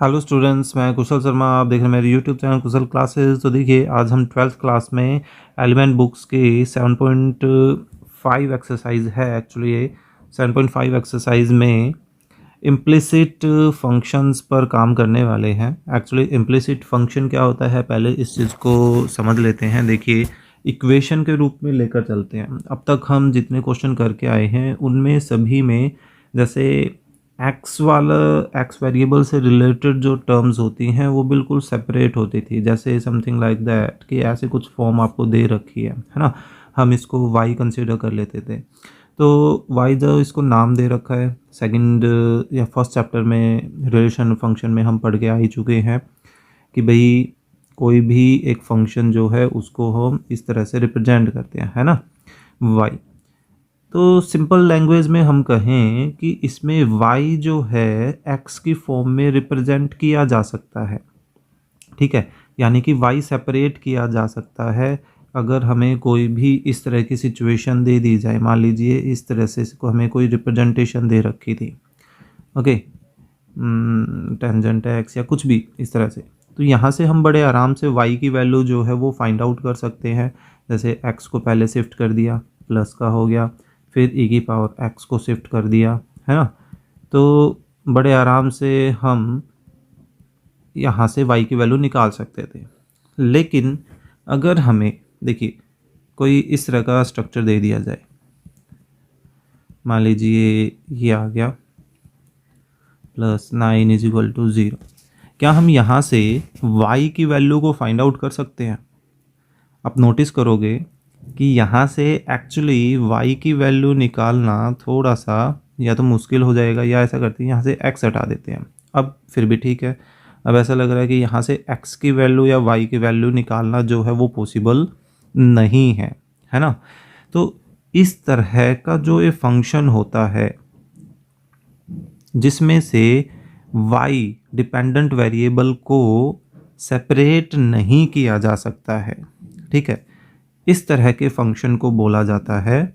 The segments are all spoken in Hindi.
हेलो स्टूडेंट्स, मैं कुशल शर्मा। आप देख रहे हैं मेरे यूट्यूब चैनल कुशल क्लासेस। तो देखिए, आज हम 12th क्लास में एलिमेंट बुक्स के 7.5 एक्सरसाइज है। एक्चुअली ये 7.5 एक्सरसाइज में इम्प्लिसिट फंक्शंस पर काम करने वाले हैं। एक्चुअली इम्प्लिसिट फंक्शन क्या होता है, पहले इस चीज़ को समझ लेते हैं। देखिए, इक्वेशन के रूप में लेकर चलते हैं। अब तक हम जितने क्वेश्चन करके आए हैं उनमें सभी में जैसे एक्स वाला एक्स वेरिएबल से रिलेटेड जो टर्म्स होती हैं वो बिल्कुल सेपरेट होती थी। जैसे समथिंग लाइक दैट कि ऐसे कुछ फॉर्म आपको दे रखी है ना, हम इसको वाई कंसिडर कर लेते थे। तो वाई जो इसको नाम दे रखा है, सेकंड या फर्स्ट चैप्टर में रिलेशन फंक्शन में हम पढ़ के आ ही चुके हैं कि भाई कोई भी एक फंक्शन जो है उसको हम इस तरह से रिप्रेजेंट करते हैं, है ना, वाई। तो सिंपल लैंग्वेज में हम कहें कि इसमें y जो है x की फॉर्म में रिप्रेजेंट किया जा सकता है। ठीक है, यानी कि y सेपरेट किया जा सकता है अगर हमें कोई भी इस तरह की सिचुएशन दे दी जाए। मान लीजिए इस तरह से इसको हमें कोई रिप्रेजेंटेशन दे रखी थी, ओके, टेंजेंट x या कुछ भी इस तरह से। तो यहाँ से हम बड़े आराम से y की वैल्यू जो है वो फाइंड आउट कर सकते हैं। जैसे x को पहले शिफ्ट कर दिया, प्लस का हो गया, फिर e की पावर x को शिफ्ट कर दिया, है ना। तो बड़े आराम से हम यहाँ से y की वैल्यू निकाल सकते थे। लेकिन अगर हमें देखिए कोई इस तरह का स्ट्रक्चर दे दिया जाए, मान लीजिए ये आ गया +9 = 0, क्या हम यहाँ से y की वैल्यू को फाइंड आउट कर सकते हैं? आप नोटिस करोगे कि यहाँ से एक्चुअली y की वैल्यू निकालना थोड़ा सा या तो मुश्किल हो जाएगा, या ऐसा करते हैं यहाँ से x हटा देते हैं। अब फिर भी ठीक है, अब ऐसा लग रहा है कि यहाँ से x की वैल्यू या y की वैल्यू निकालना जो है वो पॉसिबल नहीं है ना। तो इस तरह का जो ये फंक्शन होता है जिसमें से y डिपेंडेंट वेरिएबल को सेपरेट नहीं किया जा सकता है, ठीक है, इस तरह के फंक्शन को बोला जाता है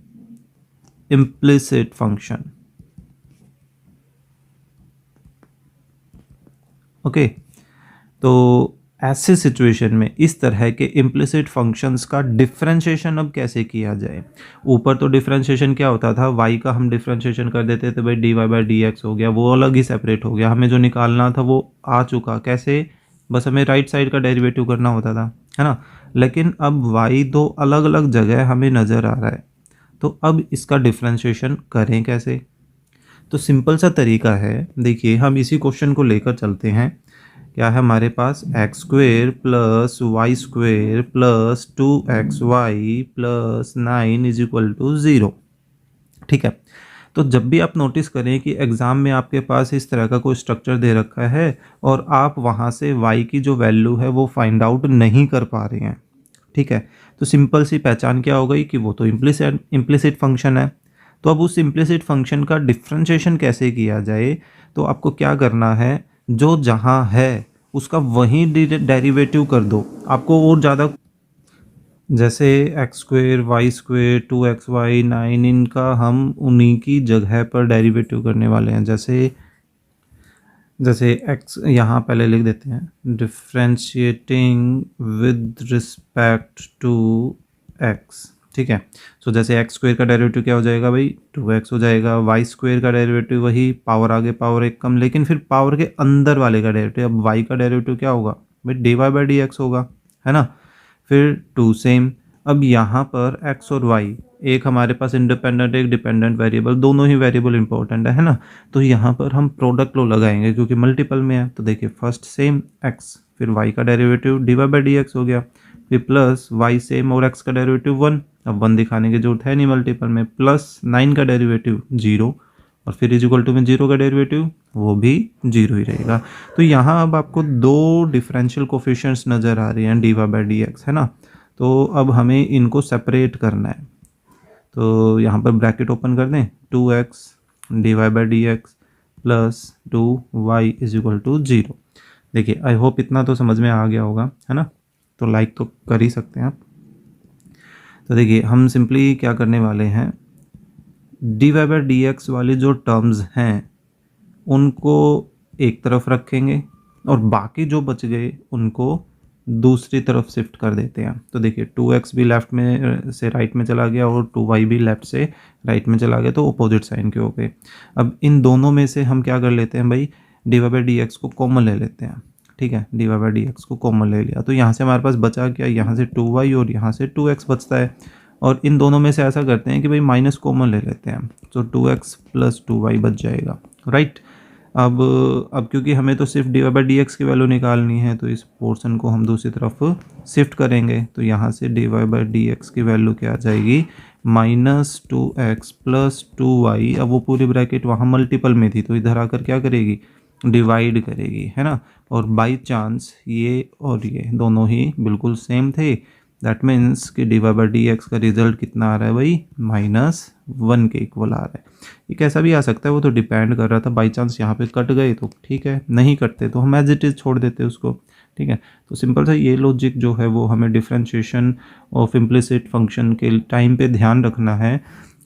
इम्प्लिसिट फंक्शन। ओके, तो ऐसे सिचुएशन में इस तरह के इम्प्लिसिट फंक्शंस का डिफरेंशिएशन अब कैसे किया जाए। ऊपर तो डिफरेंशिएशन क्या होता था, y का हम डिफरेंशिएशन कर देते थे, भाई dy/dx हो गया, वो अलग ही सेपरेट हो गया। हमें जो निकालना था वो आ चुका, कैसे, बस हमें राइट साइड का डेरिवेटिव करना होता था, है ना। लेकिन अब y दो अलग अलग जगह हमें नज़र आ रहा है, तो अब इसका डिफरेंशिएशन करें कैसे। तो सिंपल सा तरीका है, देखिए हम इसी क्वेश्चन को लेकर चलते हैं। क्या है हमारे पास, x² + y² + 2xy + 9 = 0। ठीक है, तो जब भी आप नोटिस करें कि एग्ज़ाम में आपके पास इस तरह का कोई स्ट्रक्चर दे रखा है और आप वहाँ से y की जो वैल्यू है वो फाइंड आउट नहीं कर पा रहे हैं, ठीक है, तो सिंपल सी पहचान क्या हो गई कि वो तो इम्प्लिसिट फंक्शन है। तो अब उस इम्प्लिसिट फंक्शन का डिफरेंशिएशन कैसे किया जाए, तो आपको क्या करना है, जो जहाँ है उसका वहीं डेरिवेटिव कर दो। आपको और ज़्यादा, जैसे x² y² 2xy 9, इनका हम उन्हीं की जगह पर डेरिवेटिव करने वाले हैं। जैसे x यहाँ पहले लिख देते हैं, differentiating with respect to x, ठीक है। सो जैसे x² का डेरिवेटिव क्या हो जाएगा भाई, 2x हो जाएगा। y² का डेरिवेटिव वही, पावर आगे पावर एक कम, लेकिन फिर पावर के अंदर वाले का डेरिवेटिव, अब y का डेरिवेटिव क्या होगा भाई, dy/dx होगा, है ना। फिर 2 सेम। अब यहाँ पर x और y, एक हमारे पास इंडिपेंडेंट एक डिपेंडेंट वेरिएबल, दोनों ही वेरिएबल इंपॉर्टेंट है ना। तो यहाँ पर हम प्रोडक्ट लो लगाएंगे क्योंकि मल्टीपल में है। तो देखिए फर्स्ट सेम x, फिर y का डेरिवेटिव dy/dx हो गया, फिर प्लस y सेम और x का डेरिवेटिव 1, अब 1 दिखाने की जरूरत है नहीं मल्टीपल में, प्लस 9 का डेरिवेटिव 0, और फिर इजिकल टू में 0 का डेरिवेटिव वो भी 0 ही रहेगा। तो यहाँ अब आपको दो डिफरेंशियल कोफिशिएंट्स नज़र आ रही हैं dy/dx, है ना। तो अब हमें इनको सेपरेट करना है। तो यहाँ पर ब्रैकेट ओपन कर दें, 2x dy/dx + 2y = 0। देखिए आई होप इतना तो समझ में आ गया होगा, है ना। तो लाइक तो कर ही सकते हैं आप। तो देखिए हम सिंपली क्या करने वाले हैं, dy/dx वाली जो टर्म्स हैं उनको एक तरफ रखेंगे और बाकी जो बच गए उनको दूसरी तरफ शिफ्ट कर देते हैं। तो देखिए 2x भी लेफ्ट में से राइट में चला गया और 2y भी लेफ्ट से राइट में चला गया, तो अपोजिट साइन के हो गए। अब इन दोनों में से हम क्या कर लेते हैं भाई, dy/dx को कॉमन ले लेते हैं। ठीक है, dy/dx को कॉमन ले लिया तो यहाँ से हमारे पास बचा क्या, यहाँ से 2y और यहाँ से 2x बचता है। और इन दोनों में से ऐसा करते हैं कि भाई माइनस कॉमन ले लेते हैं, तो 2x + 2y बच जाएगा, राइट। अब क्योंकि हमें तो सिर्फ dy/dx की वैल्यू निकालनी है, तो इस पोर्शन को हम दूसरी तरफ शिफ्ट करेंगे। तो यहाँ से dy/dx की वैल्यू क्या आ जाएगी, -2x + 2y। अब वो पूरी ब्रैकेट वहाँ मल्टीपल में थी तो इधर आकर क्या करेगी, डिवाइड करेगी, है ना। और बाई चांस ये और ये दोनों ही बिल्कुल सेम थे, दैट मीन्स कि dy/dx का रिजल्ट कितना आ रहा है भाई, -1 के इक्वल आ रहा है। ये कैसा भी आ सकता है, वो तो डिपेंड कर रहा था। बाई चांस यहाँ पे कट गए तो ठीक है, नहीं कटते तो हम एज इट इज़ छोड़ देते उसको, ठीक है। तो सिंपल सा ये लॉजिक जो है वो हमें डिफरेंशिएशन ऑफ इम्प्लिसिट फंक्शन के टाइम पे ध्यान रखना है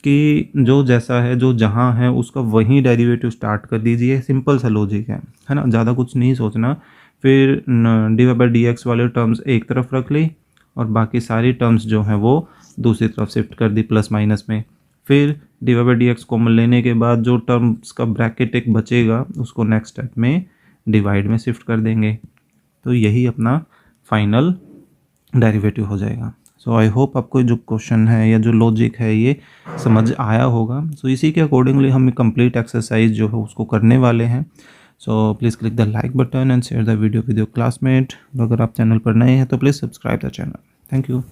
कि जो जैसा है, जो जहाँ है उसका वहीं डेरिवेटिव स्टार्ट कर दीजिए। सिंपल सा लॉजिक है ना, ज़्यादा कुछ नहीं सोचना। फिर dy/dx वाले टर्म्स एक तरफ रख ली और बाकी सारी टर्म्स जो हैं वो दूसरी तरफ शिफ्ट कर दी प्लस माइनस में। फिर dy/dx कॉमन लेने के बाद जो टर्म्स का ब्रैकेट एक बचेगा उसको नेक्स्ट स्टेप में डिवाइड में शिफ्ट कर देंगे, तो यही अपना फाइनल डेरिवेटिव हो जाएगा। सो आई होप आपको जो क्वेश्चन है या जो लॉजिक है ये समझ आया होगा। सो इसी के अकॉर्डिंगली हम कंप्लीट एक्सरसाइज जो है उसको करने वाले हैं। So please click the like button and share the video with your classmate. अगर आप चैनल पर नए हैं तो please subscribe the channel. Thank you.